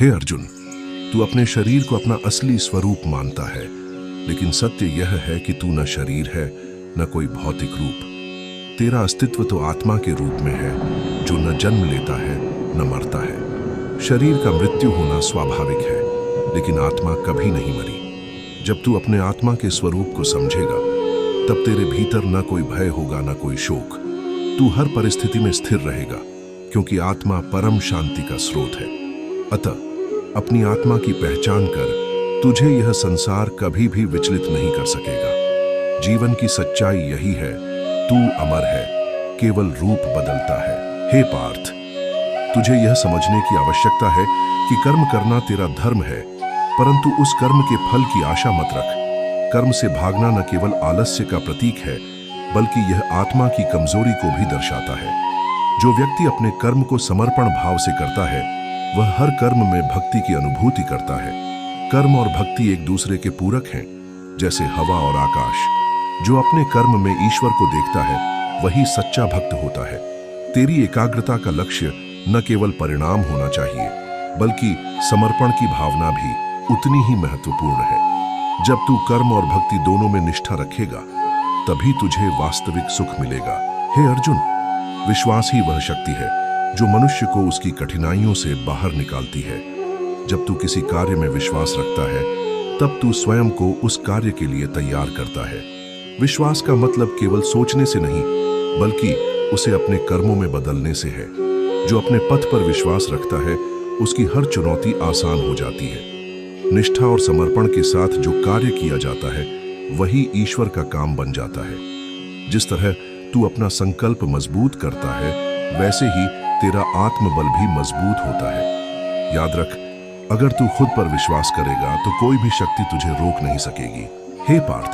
हे अर्जुन, तू अपने शरीर को अपना असली स्वरूप मानता है, लेकिन सत्य यह है कि तू न शरीर है न कोई भौतिक रूप। तेरा अस्तित्व तो आत्मा के रूप में है, जो न जन्म लेता है न मरता है। शरीर का मृत्यु होना स्वाभाविक है, लेकिन आत्मा कभी नहीं मरी। जब तू अपने आत्मा के स्वरूप को समझेगा, तब तेरे भीतर न कोई भय होगा न कोई शोक। तू हर परिस्थिति में स्थिर रहेगा, क्योंकि आत्मा परम शांति का स्रोत है। अतः अपनी आत्मा की पहचान कर तुझे यह संसार कभी भी विचलित नहीं कर सकेगा। जीवन की सच्चाई यही है, तू अमर है, केवल रूप बदलता है। हे पार्थ, तुझे यह समझने की आवश्यकता है कि कर्म करना तेरा धर्म है, परंतु उस कर्म के फल की आशा मत रख। कर्म से भागना न केवल आलस्य का प्रतीक है, बल्कि यह आत्मा की कमजोरी को भी दर्शाता है। जो व्यक्ति अपने कर्म को समर्पण भाव से करता है, वह हर कर्म में भक्ति की अनुभूति करता है। कर्म और भक्ति एक दूसरे के पूरक हैं, जैसे हवा और आकाश। जो अपने कर्म में ईश्वर को देखता है, वही सच्चा भक्त होता है। तेरी एकाग्रता का लक्ष्य न केवल परिणाम होना चाहिए, बल्कि समर्पण की भावना भी उतनी ही महत्वपूर्ण है। जब तू कर्म और भक्ति दोनों में निष्ठा रखेगा, तभी तुझे वास्तविक सुख मिलेगा। हे अर्जुन, विश्वास ही वह शक्ति है जो मनुष्य को उसकी कठिनाइयों से बाहर निकालती है। जब तू किसी कार्य में विश्वास रखता है, तब तू स्वयं को उस कार्य के लिए तैयार करता है। विश्वास का मतलब केवल सोचने से नहीं, बल्कि उसे अपने कर्मों में बदलने से है। जो अपने पथ पर विश्वास रखता है, उसकी हर चुनौती आसान हो जाती है। निष्ठा और समर्पण के साथ जो कार्य किया जाता है, वही ईश्वर का काम बन जाता है। जिस तरह तू अपना संकल्प मजबूत करता है, वैसे ही तेरा आत्मबल भी मजबूत होता है। याद रख, अगर तू खुद पर विश्वास करेगा, तो कोई भी शक्ति तुझे रोक नहीं सकेगी। हे पार्थ,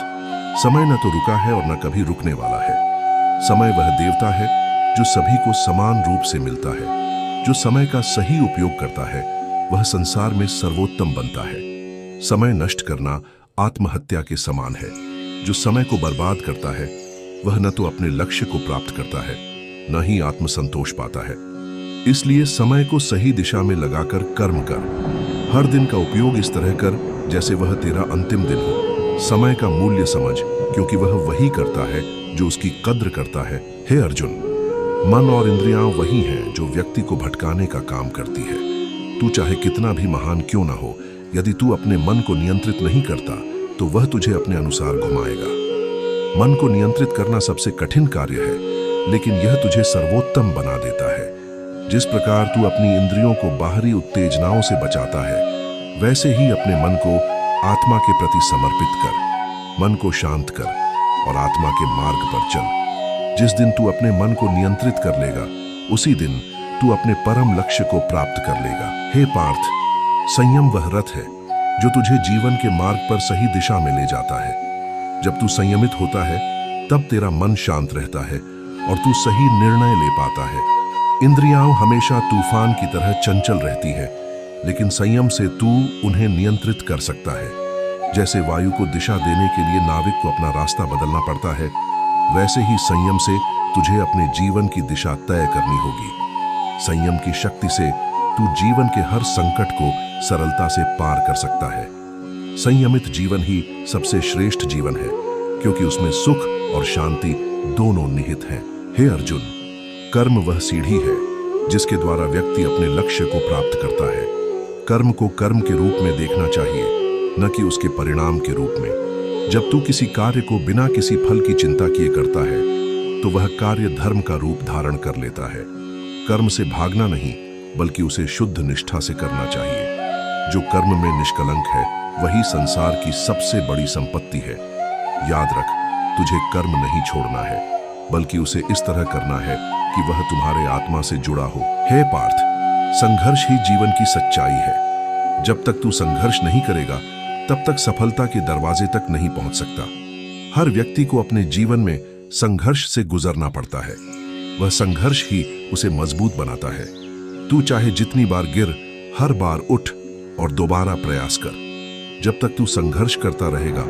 समय न तो रुका है और न कभी रुकने वाला है। समय वह देवता है जो सभी को समान रूप से मिलता है। जो समय का सही उपयोग करता है, वह संसार में सर्वोत्तम बनता है। समय नष्ट करना आत्महत्या के समान है। जो समय को बर्बाद करता है, वह न तो अपने लक्ष्य को प्राप्त करता है, न ही आत्मसंतोष पाता है। इसलिए समय को सही दिशा में लगाकर कर्म कर। हर दिन का उपयोग इस तरह कर जैसे वह तेरा अंतिम दिन हो। समय का मूल्य समझ, क्योंकि वह वही करता है जो उसकी कद्र करता है। हे अर्जुन, मन और इंद्रियां वही हैं जो व्यक्ति को भटकाने का काम करती है। तू चाहे कितना भी महान क्यों ना हो, यदि तू अपने मन को नियंत्रित नहीं करता, तो वह तुझे अपने अनुसार घुमाएगा। मन को नियंत्रित करना सबसे कठिन कार्य है, लेकिन यह तुझे सर्वोत्तम बना देता है। जिस प्रकार तू अपनी इंद्रियों को बाहरी उत्तेजनाओं से बचाता है, वैसे ही अपने मन को आत्मा के प्रति समर्पित कर। मन को शांत कर और आत्मा के मार्ग पर चल। जिस दिन तू अपने मन को नियंत्रित कर लेगा, उसी दिन तू अपने परम लक्ष्य को प्राप्त कर लेगा। हे पार्थ, संयम वह रथ है जो तुझे जीवन के मार्ग पर सही दिशा में ले जाता है। जब तू संयमित होता है, तब तेरा मन शांत रहता है और तू सही निर्णय ले पाता है। इंद्रियां हमेशा तूफान की तरह चंचल रहती है, लेकिन संयम से तू उन्हें नियंत्रित कर सकता है। जैसे वायु को दिशा देने के लिए नाविक को अपना रास्ता बदलना पड़ता है, वैसे ही संयम से तुझे अपने जीवन की दिशा तय करनी होगी। संयम की शक्ति से तू जीवन के हर संकट को सरलता से पार कर सकता है। संयमित जीवन ही सबसे श्रेष्ठ जीवन है, क्योंकि उसमें सुख और शांति दोनों निहित हैं। हे अर्जुन, कर्म वह सीढ़ी है जिसके द्वारा व्यक्ति अपने लक्ष्य को प्राप्त करता है। कर्म को कर्म के रूप में देखना चाहिए, न कि उसके परिणाम के रूप में। जब तू किसी कार्य को बिना किसी फल की चिंता किए करता है, तो वह कार्य धर्म का रूप धारण कर लेता है। कर्म से भागना नहीं, बल्कि उसे शुद्ध निष्ठा से करना चाहिए। जो कर्म में निष्कलंक है, वही संसार की सबसे बड़ी संपत्ति है। याद रख, तुझे कर्म नहीं छोड़ना है, बल्कि उसे इस तरह करना है कि वह तुम्हारे आत्मा से जुड़ा हो। हे पार्थ, संघर्ष ही जीवन की सच्चाई है। जब तक तू संघर्ष नहीं करेगा, तब तक सफलता के दरवाजे तक नहीं पहुंच सकता। हर व्यक्ति को अपने जीवन में संघर्ष से गुजरना पड़ता है। वह संघर्ष ही उसे मजबूत बनाता है। तू चाहे जितनी बार गिर, हर बार उठ और दोबारा प्रयास कर। जब तक तू संघर्ष करता रहेगा,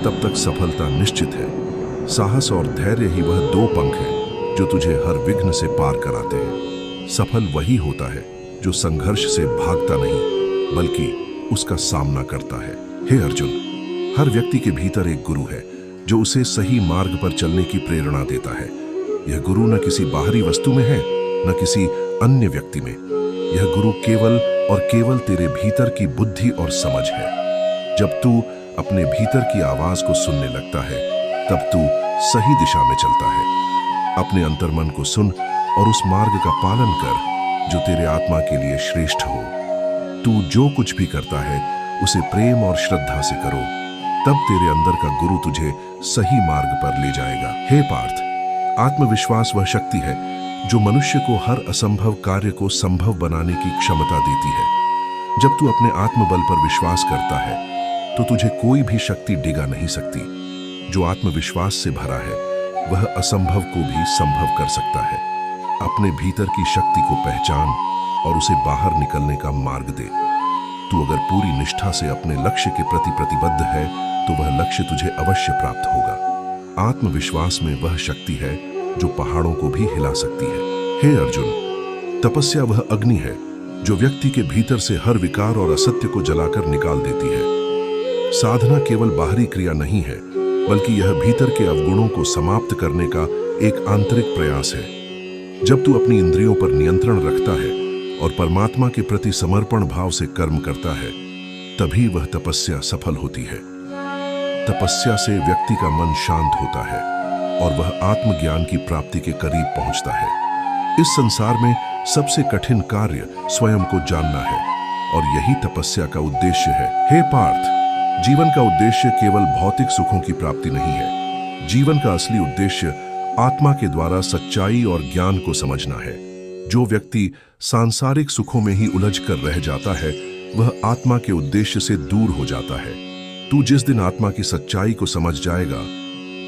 तब तक सफलता निश्चित है। साहस और धैर्य ही वह दो पंख हैं जो तुझे हर विघ्न से पार कराते हैं। सफल वही होता है जो संघर्ष से भागता नहीं, बल्कि उसका सामना करता है। हे अर्जुन, हर व्यक्ति के भीतर एक गुरु है जो उसे सही मार्ग पर चलने की प्रेरणा देता है। यह गुरु न किसी बाहरी वस्तु में है, न किसी अन्य व्यक्ति में। यह गुरु केवल और केवल तेरे भीतर की बुद्धि और समझ है। जब तू अपने भीतर की आवाज को सुनने लगता है, तब तू सही दिशा में चलता है। अपने अंतर्मन को सुन और उस मार्ग का पालन कर जो तेरे आत्मा के लिए श्रेष्ठ हो। तू जो कुछ भी करता है उसे प्रेम और श्रद्धा से करो, तब तेरे अंदर का गुरु तुझे सही मार्ग पर ले जाएगा। हे पार्थ, आत्मविश्वास वह शक्ति है जो मनुष्य को हर असंभव कार्य को संभव बनाने की क्षमता देती है। जब तू अपने आत्मबल पर विश्वास करता है तो तुझे कोई भी शक्ति डिगा नहीं सकती। जो आत्मविश्वास से भरा है वह असंभव को भी संभव कर सकता है। अपने भीतर की शक्ति को पहचान और उसे बाहर निकलने का मार्ग दे। तू अगर पूरी निष्ठा से अपने लक्ष्य के प्रति प्रतिबद्ध है तो वह लक्ष्य तुझे अवश्य प्राप्त होगा। आत्मविश्वास में वह शक्ति है जो पहाड़ों को भी हिला सकती है। हे अर्जुन, तपस्या वह अग्नि है जो व्यक्ति के भीतर से हर विकार और असत्य को जलाकर निकाल देती है। साधना केवल बाहरी क्रिया नहीं है, बल्कि यह भीतर के अवगुणों को समाप्त करने का एक आंतरिक प्रयास है। जब तू अपनी इंद्रियों पर नियंत्रण रखता है और परमात्मा के प्रति समर्पण भाव से कर्म करता है, तभी वह तपस्या सफल होती है। तपस्या से व्यक्ति का मन शांत होता है और वह आत्मज्ञान की प्राप्ति के करीब पहुंचता है। इस संसार में सबसे कठिन कार्य स्वयं को जानना है और यही तपस्या का उद्देश्य है। हे पार्थ, जीवन का उद्देश्य केवल भौतिक सुखों की प्राप्ति नहीं है। जीवन का असली उद्देश्य आत्मा के द्वारा सच्चाई और ज्ञान को समझना है। जो व्यक्ति सांसारिक सुखों में ही उलझ कर रह जाता है, वह आत्मा के उद्देश्य से दूर हो जाता है। तू जिस दिन आत्मा की सच्चाई को समझ जाएगा,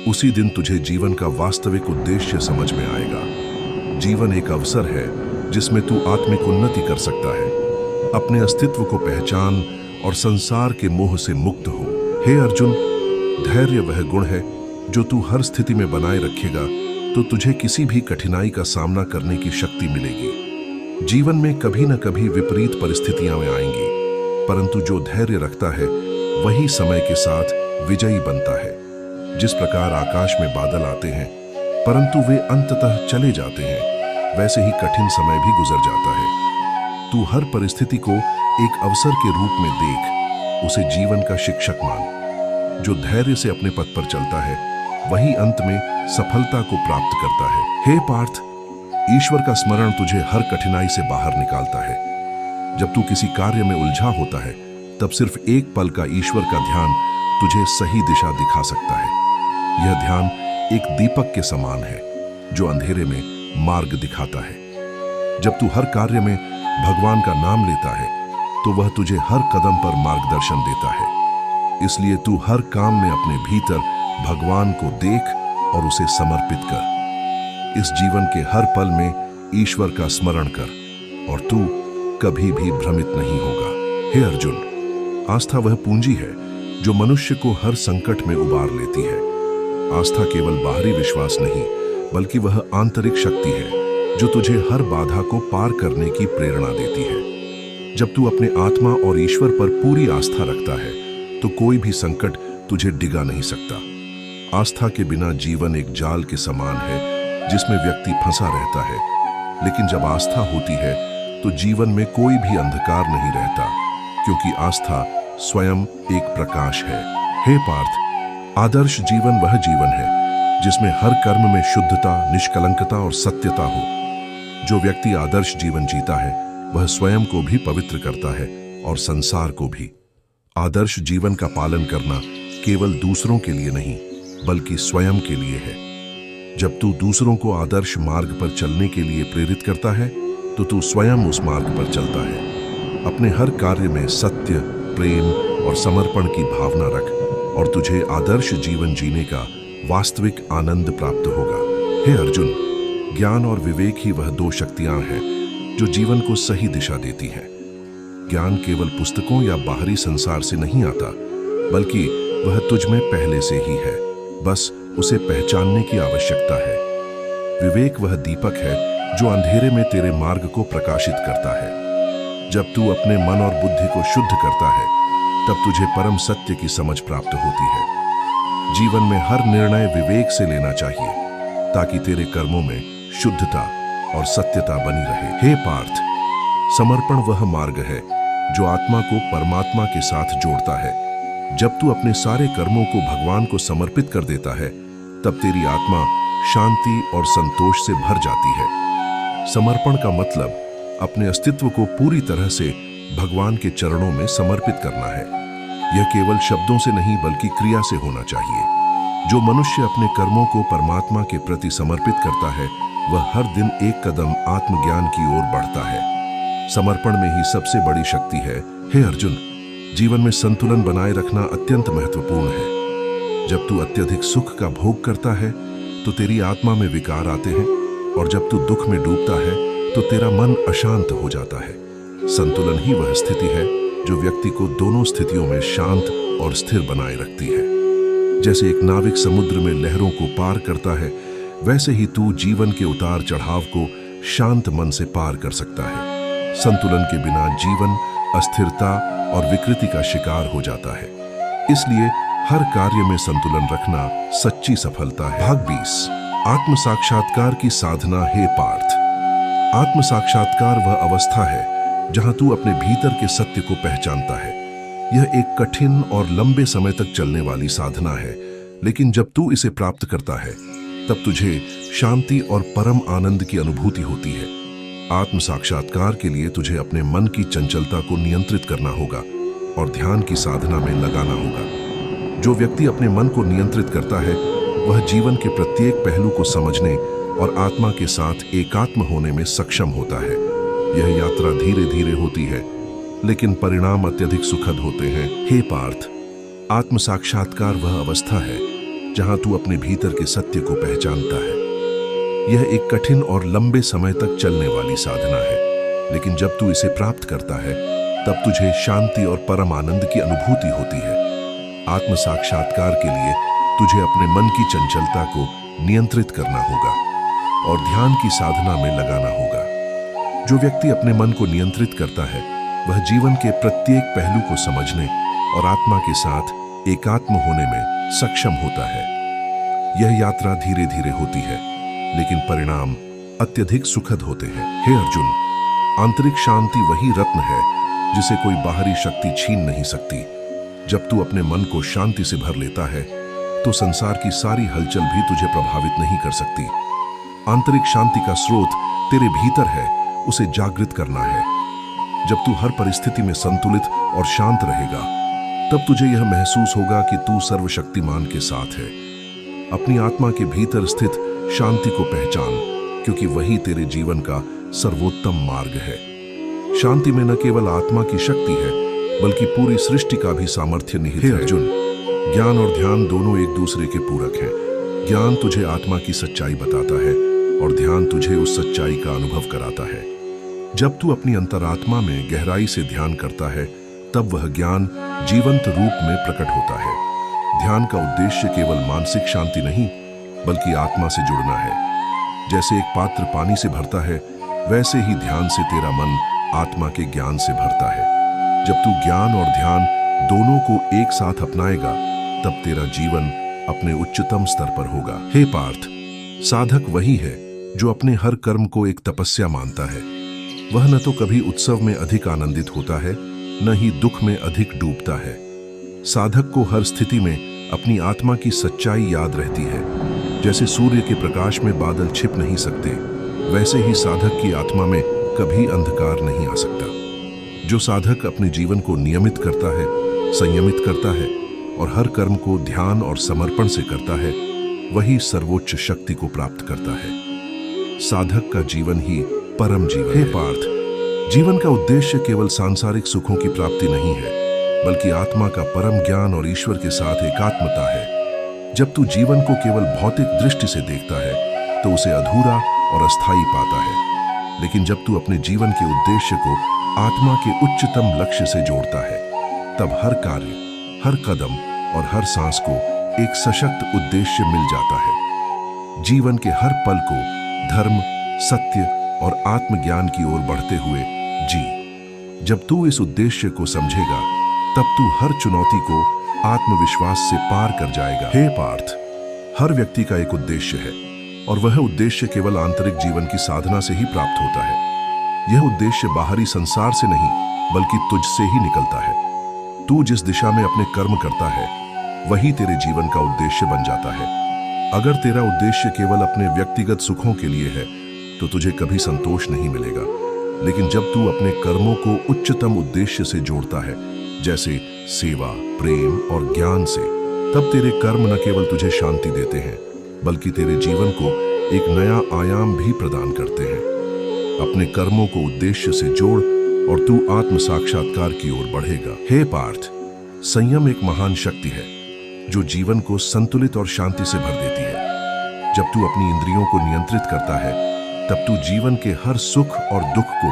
उसी दिन तुझे जीवन का वास्तविक उद्देश्य समझ में आएगा। जीवन एक अवसर है जिसमें तू आत्मिक उन्नति कर सकता है। अपने अस्तित्व को पहचान और संसार के मोह से मुक्त हो। हे अर्जुन, धैर्य वह गुण है जो तू हर स्थिति में बनाए रखेगा तो तुझे किसी भी कठिनाई का सामना करने की शक्ति मिलेगी। जीवन में कभी न कभी विपरीत परिस्थितियां आएंगी, परंतु जो धैर्य रखता है वही समय के साथ विजयी बनता है। जिस प्रकार आकाश में बादल आते हैं परंतु वे अंततः चले जाते हैं, वैसे ही कठिन समय भी गुजर जाता है। तू हर परिस्थिति को एक अवसर के रूप में देख, उसे जीवन का शिक्षक मान। जो धैर्य से अपने पथ पर चलता है वही अंत में सफलता को प्राप्त करता है। हे पार्थ, ईश्वर का स्मरण तुझे हर कठिनाई से बाहर निकालता है। जब तू किसी कार्य में उलझा होता है, तब सिर्फ एक पल का ईश्वर का ध्यान तुझे सही दिशा दिखा सकता है। यह ध्यान एक दीपक के समान है जो अंधेरे में मार्ग दिखाता है। जब तू हर कार्य में भगवान का नाम लेता है तो वह तुझे हर कदम पर मार्गदर्शन देता है। इसलिए तू हर काम में अपने भीतर भगवान को देख और उसे समर्पित कर। इस जीवन के हर पल में ईश्वर का स्मरण कर और तू कभी भी भ्रमित नहीं होगा। हे अर्जुन, आस्था वह पूंजी है जो मनुष्य को हर संकट में उबार लेती है। आस्था केवल बाहरी विश्वास नहीं, बल्कि वह आंतरिक शक्ति है जो तुझे हर बाधा को पार करने की प्रेरणा देती है। जब तू अपने आत्मा और ईश्वर पर पूरी आस्था रखता है तो कोई भी संकट तुझे डिगा नहीं सकता। आस्था के बिना जीवन एक जाल के समान है जिसमें व्यक्ति फंसा रहता है, लेकिन जब आस्था होती है तो जीवन में कोई भी अंधकार नहीं रहता, क्योंकि आस्था स्वयं एक प्रकाश है। हे पार्थ, आदर्श जीवन वह जीवन है जिसमें हर कर्म में शुद्धता, निष्कलंकता और सत्यता हो। जो व्यक्ति आदर्श जीवन जीता है वह स्वयं को भी पवित्र करता है और संसार को भी। आदर्श जीवन का पालन करना केवल दूसरों के लिए नहीं, बल्कि स्वयं के लिए है। जब तू दूसरों को आदर्श मार्ग पर चलने के लिए प्रेरित करता है तो तू स्वयं उस मार्ग पर चलता है। अपने हर कार्य में सत्य, प्रेम और समर्पण की भावना रख और तुझे आदर्श जीवन जीने का वास्तविक आनंद प्राप्त होगा। हे अर्जुन, ज्ञान और विवेक ही वह दो शक्तियां हैं जो जीवन को सही दिशा देती हैं। ज्ञान केवल पुस्तकों या बाहरी संसार से नहीं आता, बल्कि वह तुझ में पहले से ही है, बस उसे पहचानने की आवश्यकता है। विवेक वह दीपक है जो अंधेरे में तेरे मार्ग को प्रकाशित करता है। जब तू अपने मन और बुद्धि को शुद्ध करता है तब तुझे परम सत्य की समझ प्राप्त होती है। जीवन में हर निर्णय विवेक से लेना चाहिए ताकि तेरे कर्मों में शुद्धता और सत्यता बनी रहे। हे पार्थ, समर्पण वह मार्ग है जो आत्मा को परमात्मा के साथ जोड़ता है। जब तू अपने सारे कर्मों को भगवान को समर्पित कर देता है तब तेरी आत्मा शांति और संतोष से भर जाती है। समर्पण का मतलब अपने अस्तित्व को पूरी तरह से भगवान के चरणों में समर्पित करना है। यह केवल शब्दों से नहीं बल्कि क्रिया से होना चाहिए। जो मनुष्य अपने कर्मों को परमात्मा के प्रति समर्पित करता है वह हर दिन एक कदम आत्मज्ञान की ओर बढ़ता है। समर्पण में ही सबसे बड़ी शक्ति है। हे अर्जुन, जीवन में संतुलन बनाए रखना अत्यंत महत्वपूर्ण है। जब तू अत्यधिक सुख का भोग करता है तो तेरी आत्मा में विकार आते हैं और जब तू दुख में डूबता है तो तेरा मन अशांत हो जाता है। संतुलन ही वह स्थिति है जो व्यक्ति को दोनों स्थितियों में शांत और स्थिर बनाए रखती है। जैसे एक नाविक समुद्र में लहरों को पार करता है, वैसे ही तू जीवन के उतार चढ़ाव को शांत मन से पार कर सकता है। संतुलन के बिना जीवन अस्थिरता और विकृति का शिकार हो जाता है। इसलिए हर कार्य में संतुलन रखना सच्ची सफलता है। भाग 20, आत्म साक्षात्कार की साधना। हे पार्थ, आत्म साक्षात्कार वह अवस्था है जहां तू अपने भीतर के सत्य को पहचानता है। यह एक कठिन और लंबे समय तक चलने वाली साधना है, लेकिन जब तू इसे प्राप्त करता है तब तुझे शांति और परम आनंद की अनुभूति होती है। आत्म साक्षात्कार के लिए तुझे अपने मन की चंचलता को नियंत्रित करना होगा और ध्यान की साधना में लगाना होगा। जो व्यक्ति अपने मन को नियंत्रित करता है वह जीवन के प्रत्येक पहलू को समझने और आत्मा के साथ एकात्म होने में सक्षम होता है। यह यात्रा धीरे धीरे होती है, लेकिन परिणाम अत्यधिक सुखद होते हैं। हे पार्थ, आत्म साक्षात्कार वह अवस्था है जहां तू अपने भीतर के सत्य को पहचानता है। यह एक कठिन और लंबे समय तक चलने वाली साधना है, लेकिन जब तू इसे प्राप्त करता है तब तुझे शांति और परम आनंद की अनुभूति होती है। आत्म साक्षात्कार के लिए तुझे अपने मन की चंचलता को नियंत्रित करना होगा और ध्यान की साधना में लगाना होगा। जो व्यक्ति अपने मन को नियंत्रित करता है वह जीवन के प्रत्येक पहलू को समझने और आत्मा के साथ एकात्म होने में सक्षम होता है। यह यात्रा धीरे धीरे होती है, लेकिन परिणाम अत्यधिक सुखद होते हैं। हे अर्जुन, आंतरिक शांति वही रत्न है जिसे कोई बाहरी शक्ति छीन नहीं सकती। जब तू अपने मन को शांति से भर लेता है तो संसार की सारी हलचल भी तुझे प्रभावित नहीं कर सकती। आंतरिक शांति का स्रोत तेरे भीतर है, उसे जागृत करना है। जब तू हर परिस्थिति में संतुलित और शांत रहेगा तब तुझे यह महसूस होगा कि तू सर्वशक्तिमान के साथ है। अपनी आत्मा के भीतर स्थित शांति को पहचान, क्योंकि वही तेरे जीवन का सर्वोत्तम मार्ग है। शांति में न केवल आत्मा की शक्ति है बल्कि पूरी सृष्टि का भी सामर्थ्य निहित है। अर्जुन, ज्ञान और ध्यान दोनों एक दूसरे के पूरक हैं। ज्ञान तुझे आत्मा की सच्चाई बताता है और ध्यान तुझे उस सच्चाई का अनुभव कराता है। जब तू अपनी अंतरात्मा में गहराई से ध्यान करता है तब वह ज्ञान जीवंत रूप में प्रकट होता है। ध्यान का उद्देश्य केवल मानसिक शांति नहीं बल्कि आत्मा से जुड़ना है। जैसे एक पात्र पानी से भरता है, वैसे ही ध्यान से तेरा मन आत्मा के ज्ञान से भरता है। जब तू ज्ञान और ध्यान दोनों को एक साथ अपनाएगा तब तेरा जीवन अपने उच्चतम स्तर पर होगा। हे पार्थ, साधक वही है जो अपने हर कर्म को एक तपस्या मानता है। वह न तो कभी उत्सव में अधिक आनंदित होता है, न ही दुख में अधिक डूबता है। साधक को हर स्थिति में अपनी आत्मा की सच्चाई याद रहती है। जैसे सूर्य के प्रकाश में बादल छिप नहीं सकते, वैसे ही साधक की आत्मा में कभी अंधकार नहीं आ सकता। जो साधक अपने जीवन को नियमित करता है, संयमित करता है और हर कर्म को ध्यान और समर्पण से करता है, वही सर्वोच्च शक्ति को प्राप्त करता है। साधक का जीवन ही परम जीवन है। पार्थ, जीवन का उद्देश्य केवल सांसारिक सुखों की प्राप्ति नहीं है, बल्कि आत्मा का परम ज्ञान और ईश्वर के साथ एकात्मता है। जब तू जीवन को केवल भौतिक दृष्टि से देखता है तो उसे अधूरा और अस्थायी पाता है, लेकिन जब तू अपने जीवन के उद्देश्य को आत्मा के उच्चतम लक्ष्य से जोड़ता है तब हर कार्य, हर कदम और हर सांस को एक सशक्त उद्देश्य मिल जाता है। जीवन के हर पल को धर्म, सत्य और आत्मज्ञान की ओर बढ़ते हुए जी। जब तू इस उद्देश्य को समझेगा तब तू हर चुनौती को आत्मविश्वास से पार कर जाएगा। हे पार्थ, हर व्यक्ति का एक उद्देश्य है और वह उद्देश्य केवल आंतरिक जीवन की साधना से ही प्राप्त होता है। यह उद्देश्य बाहरी संसार से नहीं बल्कि तुझसे ही निकलता है। तू जिस दिशा में अपने कर्म करता है वही तेरे जीवन का उद्देश्य बन जाता है। अगर तेरा उद्देश्य केवल अपने व्यक्तिगत सुखों के लिए है तो तुझे कभी संतोष नहीं मिलेगा। लेकिन जब तू अपने कर्मों को उच्चतम उद्देश्य से जोड़ता है, जैसे सेवा, प्रेम और ज्ञान से, तब तेरे कर्म न केवल तुझे शांति देते हैं बल्कि तेरे जीवन को एक नया आयाम भी प्रदान करते हैं। अपने कर्मों को उद्देश्य से जोड़ और तू आत्म साक्षात्कार की ओर बढ़ेगा। हे पार्थ, संयम एक महान शक्ति है जो जीवन को संतुलित और शांति से भर देती है। जब तू अपनी इंद्रियों को नियंत्रित करता है तब तू जीवन के हर सुख और दुख को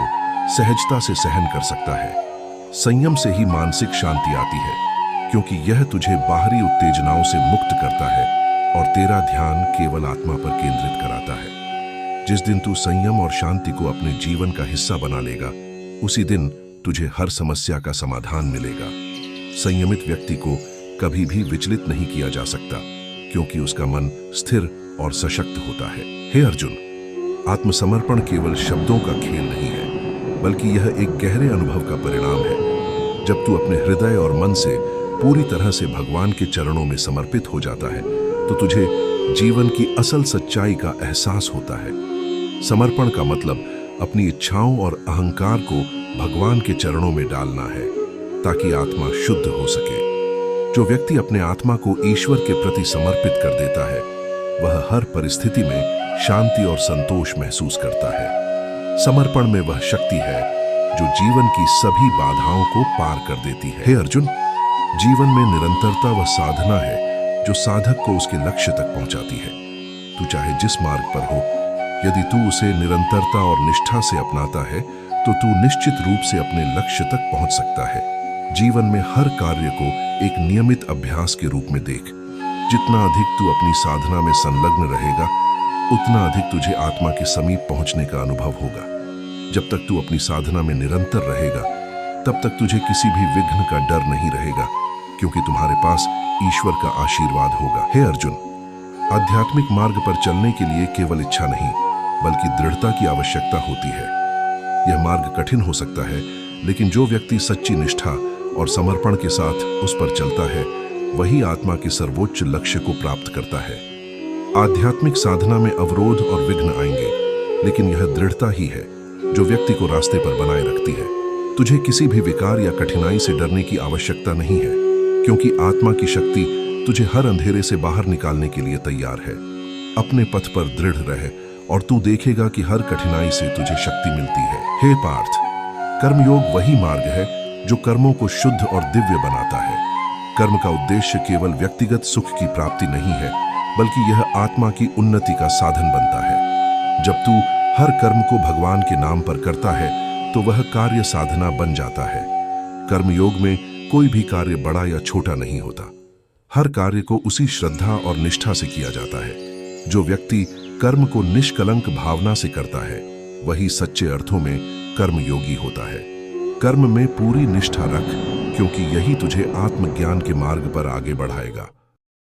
सहजता से सहन कर सकता है। संयम से ही मानसिक शांति आती है क्योंकि यह तुझे बाहरी उत्तेजनाओं से मुक्त करता है और तेरा ध्यान केवल आत्मा पर केंद्रित कराता है। जिस दिन तू संयम और शांति को अपने जीवन का हिस्सा बना लेगा, उसी दिन तुझे हर समस्या का समाधान मिलेगा। संयमित व्यक्ति को कभी भी विचलित नहीं किया जा सकता क्योंकि उसका मन स्थिर और सशक्त होता है। हे अर्जुन, आत्मसमर्पण केवल शब्दों का खेल नहीं है बल्कि यह एक गहरे अनुभव का परिणाम है। जब तू अपने हृदय और मन से पूरी तरह से भगवान के चरणों में समर्पित हो जाता है तो तुझे जीवन की असल सच्चाई का एहसास होता है। समर्पण का मतलब अपनी इच्छाओं और अहंकार को भगवान के चरणों में डालना है ताकि आत्मा शुद्ध हो सके। जो व्यक्ति अपने आत्मा को ईश्वर के प्रति समर्पित कर देता है वह हर परिस्थिति में शांति और संतोष महसूस करता है। समर्पण में वह शक्ति है जो जीवन की सभी बाधाओं को पार कर देती है। हे अर्जुन, जीवन में निरंतरता वह साधना है जो साधक को उसके लक्ष्य तक पहुंचाती है। तू चाहे जिस मार्ग पर हो, यदि तू उसे निरंतरता और निष्ठा से अपनाता है तो तू निश्चित रूप से अपने लक्ष्य तक पहुंच सकता है। जीवन में हर कार्य को एक नियमित अभ्यास के रूप में देख। जितना अधिक तू अपनी साधना में संलग्न रहेगा उतना अधिक तुझे आत्मा के समीप पहुंचने का अनुभव होगा। जब तक तू अपनी साधना में निरंतर रहेगा तब तक तुझे किसी भी विघ्न का डर नहीं रहेगा क्योंकि तुम्हारे पास ईश्वर का आशीर्वाद होगा। हे अर्जुन, आध्यात्मिक मार्ग पर चलने के लिए केवल इच्छा नहीं बल्कि दृढ़ता की आवश्यकता होती है। यह मार्ग कठिन हो सकता है लेकिन जो व्यक्ति सच्ची निष्ठा और समर्पण के साथ उस पर चलता है वही आत्मा के सर्वोच्च लक्ष्य को प्राप्त करता है। आध्यात्मिक साधना में अवरोध और विघ्न आएंगे लेकिन यह दृढ़ता ही है जो व्यक्ति को रास्ते पर बनाए रखती है। तुझे किसी भी विकार या कठिनाई से डरने की आवश्यकता नहीं है क्योंकि आत्मा की शक्ति तुझे हर अंधेरे से बाहर निकालने के लिए तैयार है। अपने पथ पर दृढ़ रहे और तू देखेगा कि हर कठिनाई से तुझे शक्ति मिलती है। हे पार्थ, कर्मयोग वही मार्ग है जो कर्मों को शुद्ध और दिव्य बनाता है। कर्म का उद्देश्य केवल व्यक्तिगत सुख की प्राप्ति नहीं है बल्कि यह आत्मा की उन्नति का साधन बनता है। जब तू हर कर्म को भगवान के नाम पर करता है तो वह कार्य साधना बन जाता है। कर्मयोग में कोई भी कार्य बड़ा या छोटा नहीं होता। हर कार्य को उसी श्रद्धा और निष्ठा से किया जाता है। जो व्यक्ति कर्म को निष्कलंक भावना से करता है वही सच्चे अर्थों में कर्मयोगी होता है। कर्म में पूरी निष्ठा रख क्योंकि यही तुझे आत्मज्ञान के मार्ग पर आगे बढ़ाएगा।